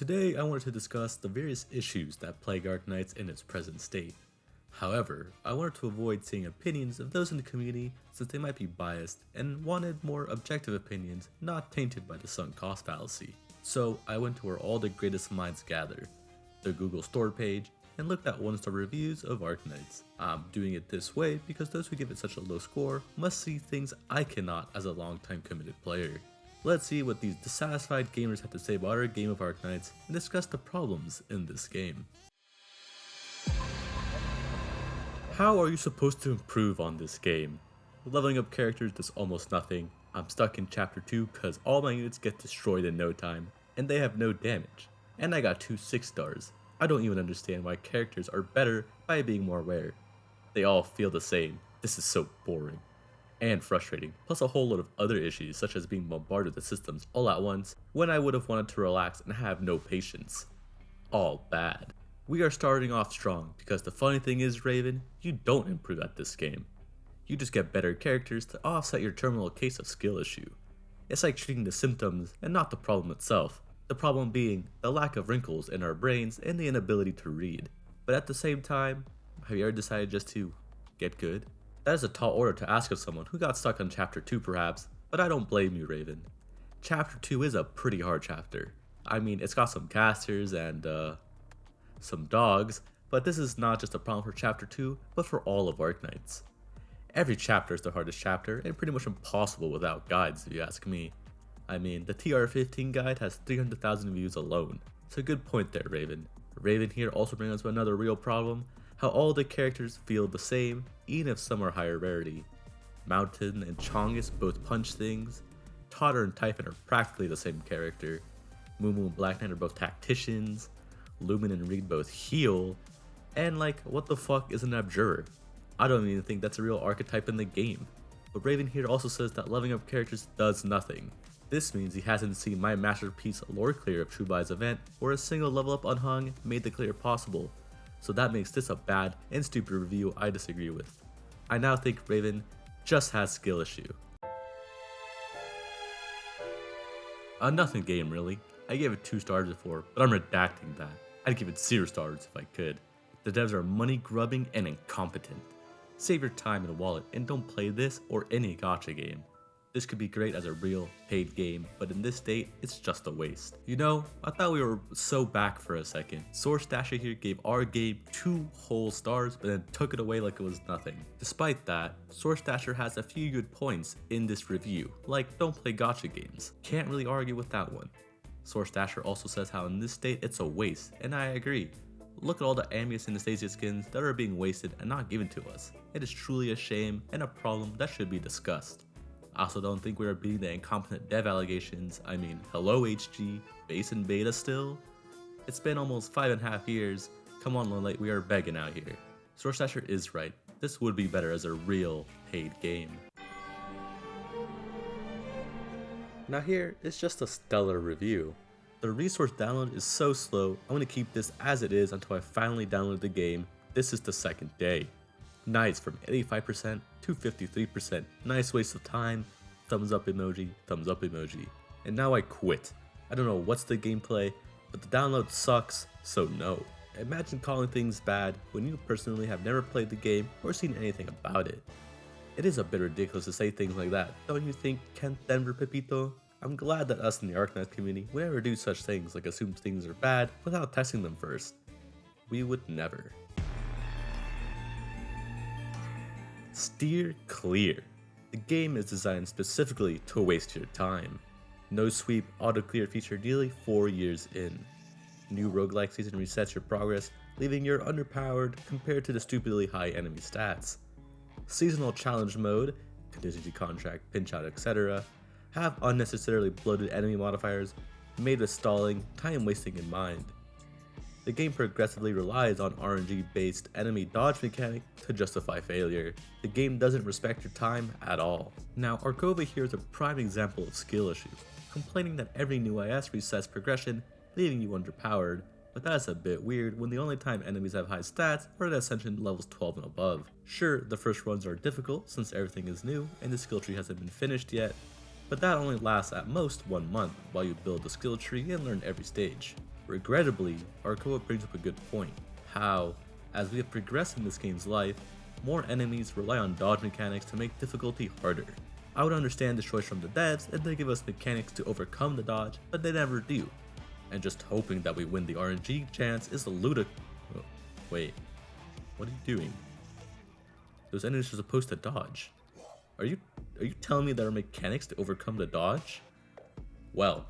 Today I wanted to discuss the various issues that plague Arknights in its present state. However, I wanted to avoid seeing opinions of those in the community since they might be biased and wanted more objective opinions not tainted by the sunk cost fallacy. So I went to where all the greatest minds gather, the Google store page, and looked at 1-star reviews of Arknights. I'm doing it this way because those who give it such a low score must see things I cannot as a long-time committed player. Let's see what these dissatisfied gamers have to say about our game of Arknights and discuss the problems in this game. How are you supposed to improve on this game? Leveling up characters does almost nothing. I'm stuck in chapter 2 cause all my units get destroyed in no time, and they have no damage. And I got 2 6-stars. I don't even understand why characters are better by being more rare. They all feel the same. This is so boring and frustrating, plus a whole load of other issues such as being bombarded with systems all at once when I would have wanted to relax and have no patience. All bad. We are starting off strong because the funny thing is, Raven, you don't improve at this game. You just get better characters to offset your terminal case of skill issue. It's like treating the symptoms and not the problem itself, the problem being the lack of wrinkles in our brains and the inability to read. But at the same time, have you ever decided just to get good? That is a tall order to ask of someone who got stuck on chapter 2 perhaps, but I don't blame you, Raven. Chapter 2 is a pretty hard chapter. I mean, it's got some casters and some dogs, but this is not just a problem for chapter 2, but for all of Arknights. Every chapter is the hardest chapter and pretty much impossible without guides if you ask me. I mean, the TR15 guide has 300,000 views alone. It's a good point there, Raven. Raven here also brings us to another real problem, how all the characters feel the same, even if some are higher rarity. Mountain and Chongus both punch things, Totter and Typhon are practically the same character, Mumu and Black Knight are both tacticians, Lumen and Reed both heal, and like, what the fuck is an Abjurer? I don't even think that's a real archetype in the game. But Raven here also says that leveling up characters does nothing. This means he hasn't seen my masterpiece lore clear of Trubai's event, where a single level up unhung made the clear possible. So that makes this a bad and stupid review I disagree with. I now think Raven just has skill issue. A nothing game really. I gave it 2 stars before, but I'm redacting that. I'd give it 0 stars if I could. The devs are money grubbing and incompetent. Save your time and wallet and don't play this or any gacha game. This could be great as a real, paid game, but in this state, it's just a waste. You know, I thought we were so back for a second. Source Dasher here gave our game 2 whole stars, but then took it away like it was nothing. Despite that, Source Dasher has a few good points in this review, like don't play gacha games. Can't really argue with that one. Source Dasher also says how in this state it's a waste, and I agree. Look at all the Amius and Anastasia skins that are being wasted and not given to us. It is truly a shame and a problem that should be discussed. I also don't think we are beating the incompetent dev allegations. I mean, hello HG, base and beta still? It's been almost 5.5 years. Come on Lilite, we are begging out here. Source Dasher is right. This would be better as a real paid game. Now here is just a stellar review. The resource download is so slow, I'm going to keep this as it is until I finally download the game. This is the second day. Nice, from 85% to 53%. Nice waste of time. Thumbs up emoji, thumbs up emoji. And now I quit. I don't know what's the gameplay, but the download sucks, so no. Imagine calling things bad when you personally have never played the game or seen anything about it. It is a bit ridiculous to say things like that, don't you think, Kent Denver Pepito? I'm glad that us in the Arknights community would never do such things like assume things are bad without testing them first. We would never. Steer clear. The game is designed specifically to waste your time. No sweep auto clear feature nearly 4 years in. New roguelike season resets your progress, leaving you underpowered compared to the stupidly high enemy stats. Seasonal challenge mode, contingency contract, pinch out, etc. have unnecessarily bloated enemy modifiers made with stalling, time wasting in mind. The game progressively relies on RNG based enemy dodge mechanic to justify failure. The game doesn't respect your time at all. Now Arkova here is a prime example of skill issue, complaining that every new IS resets progression, leaving you underpowered, but that's a bit weird when the only time enemies have high stats are at Ascension levels 12 and above. Sure, the first runs are difficult since everything is new and the skill tree hasn't been finished yet, but that only lasts at most 1 month while you build the skill tree and learn every stage. Regrettably, Arknights brings up a good point. How, as we have progressed in this game's life, more enemies rely on dodge mechanics to make difficulty harder. I would understand the choice from the devs if they give us mechanics to overcome the dodge, but they never do. And just hoping that we win the RNG chance is a ludicrous. Oh, wait, what are you doing? Those enemies are supposed to dodge. Are you telling me there are mechanics to overcome the dodge? Well,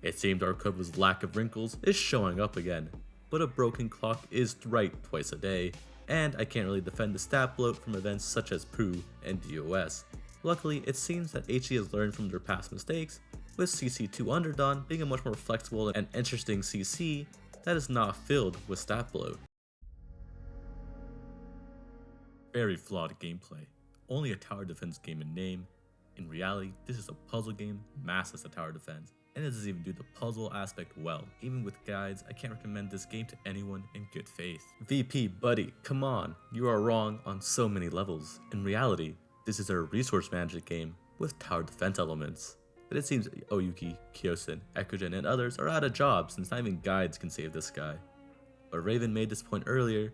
it seems Arknights' lack of wrinkles is showing up again, but a broken clock is right twice a day, and I can't really defend the stat bloat from events such as Pooh and DOS. Luckily, it seems that HE has learned from their past mistakes, with CC2 Underdone being a much more flexible and interesting CC that is not filled with stat bloat. Very flawed gameplay. Only a tower defense game in name. In reality, this is a puzzle game masked as a tower defense, and it doesn't even do the puzzle aspect well. Even with guides, I can't recommend this game to anyone in good faith. VP, buddy, come on, you are wrong on so many levels. In reality, this is a resource management game with tower defense elements. But it seems Oyuki, Kyosen, Ekogen, and others are out of jobs since not even guides can save this guy. But Raven made this point earlier,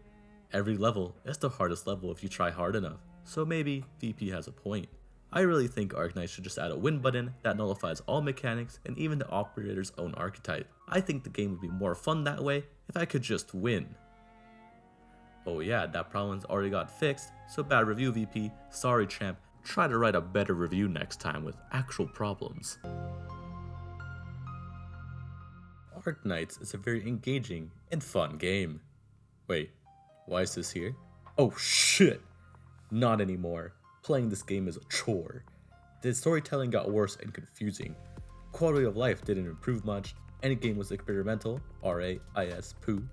every level is the hardest level if you try hard enough, so maybe VP has a point. I really think Arknights should just add a win button that nullifies all mechanics and even the operator's own archetype. I think the game would be more fun that way if I could just win. Oh yeah, that problem's already got fixed, so bad review VP, sorry champ, try to write a better review next time with actual problems. Arknights is a very engaging and fun game. Wait, why is this here? Oh shit! Not anymore. Playing this game is a chore. The storytelling got worse and confusing. Quality of life didn't improve much. Endgame was experimental, RAIS poo,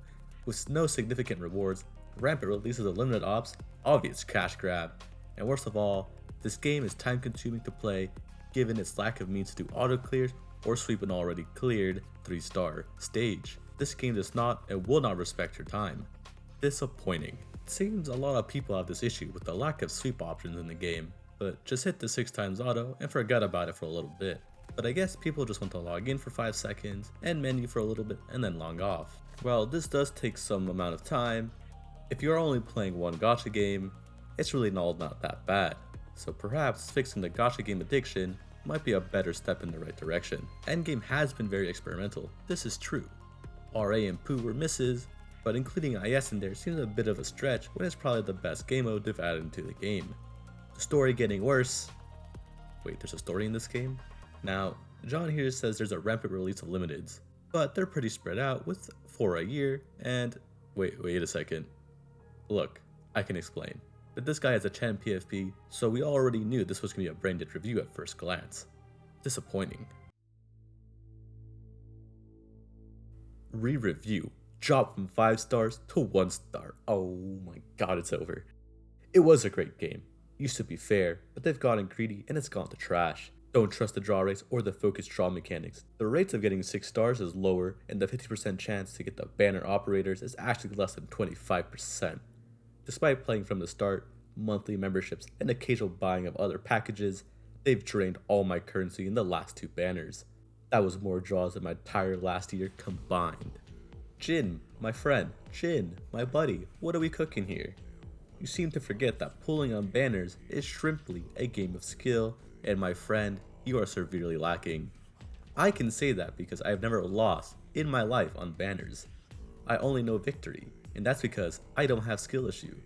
with no significant rewards. Rampant releases of limited ops, obvious cash grab. And worst of all, this game is time consuming to play given its lack of means to do auto clears or sweep an already cleared 3-star stage. This game does not and will not respect your time. Disappointing. It seems a lot of people have this issue with the lack of sweep options in the game, but just hit the 6x auto and forget about it for a little bit. But I guess people just want to log in for 5 seconds and menu for a little bit and then log off. Well, this does take some amount of time. If you're only playing one gacha game, it's really not that bad. So perhaps fixing the gacha game addiction might be a better step in the right direction. Endgame has been very experimental, this is true. RA and Pooh were misses, but including IS in there seems a bit of a stretch when it's probably the best game mode they've added into the game. The story getting worse. Wait, there's a story in this game? Now, John here says there's a rampant release of limiteds, but they're pretty spread out with 4 a year and... wait a second. Look, I can explain. But this guy has a 10 PFP, so we already knew this was going to be a brain-dead review at first glance. Disappointing. Re-review. Dropped from 5 stars to 1 star. Oh my god, it's over. It was a great game. Used to be fair, but they've gotten greedy and it's gone to trash. Don't trust the draw rates or the focused draw mechanics. The rates of getting 6 stars is lower, and the 50% chance to get the banner operators is actually less than 25%. Despite playing from the start, monthly memberships, and occasional buying of other packages, they've drained all my currency in the last 2 banners. That was more draws than my entire last year combined. Jin, my friend, Jin, my buddy, what are we cooking here? You seem to forget that pulling on banners is simply a game of skill, and my friend, you are severely lacking. I can say that because I have never lost in my life on banners. I only know victory, and that's because I don't have skill issue.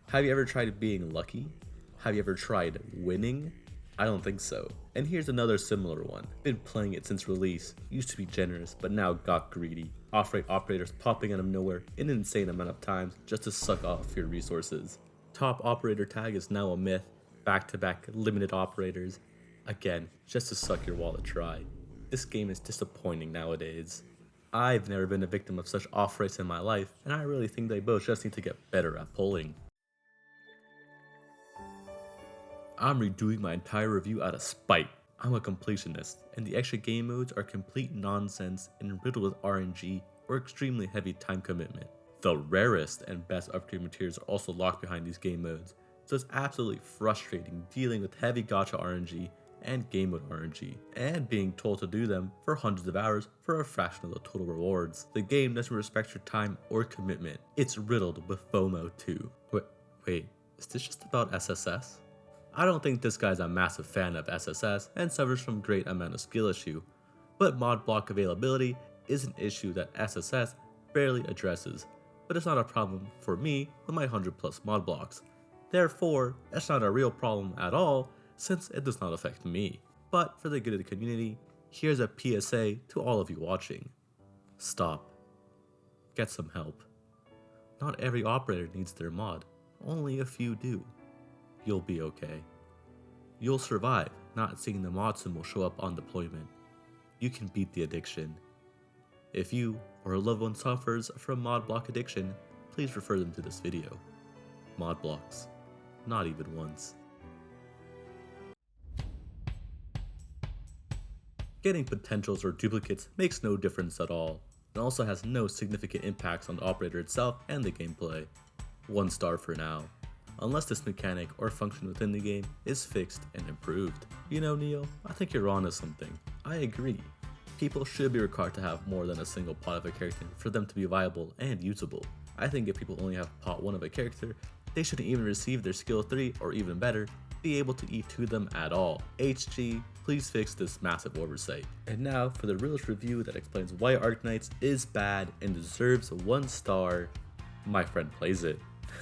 Have you ever tried being lucky? Have you ever tried winning? I don't think so. And here's another similar one. Been playing it since release, used to be generous, but now got greedy. Off-rate operators popping out of nowhere an insane amount of times just to suck off your resources. Top operator tag is now a myth. Back-to-back limited operators. Again, just to suck your wallet dry. This game is disappointing nowadays. I've never been a victim of such off-rates in my life, and I really think they both just need to get better at pulling. I'm redoing my entire review out of spite. I'm a completionist, and the extra game modes are complete nonsense and riddled with RNG or extremely heavy time commitment. The rarest and best upgrade materials are also locked behind these game modes, so it's absolutely frustrating dealing with heavy gacha RNG and game mode RNG, and being told to do them for hundreds of hours for a fraction of the total rewards. The game doesn't respect your time or commitment. It's riddled with FOMO too. Wait, is this just about SSS? I don't think this guy's a massive fan of SSS and suffers from great amount of skill issue, but mod block availability is an issue that SSS barely addresses, but it's not a problem for me with my 100+ mod blocks. Therefore, it's not a real problem at all since it does not affect me. But for the good of the community, here's a PSA to all of you watching. Stop. Get some help. Not every operator needs their mod, only a few do. You'll be okay. You'll survive not seeing the mod symbol show up on deployment. You can beat the addiction. If you or a loved one suffers from mod block addiction, please refer them to this video. Mod blocks. Not even once. Getting potentials or duplicates makes no difference at all, and also has no significant impacts on the operator itself and the gameplay. 1 star for now, unless this mechanic or function within the game is fixed and improved. You know, Neil, I think you're onto something. I agree. People should be required to have more than a single pot of a character for them to be viable and usable. I think if people only have pot 1 of a character, they shouldn't even receive their skill 3, or even better, be able to eat to them at all. HG, please fix this massive oversight. And now for the realist review that explains why Arknights is bad and deserves 1 star. My friend plays it.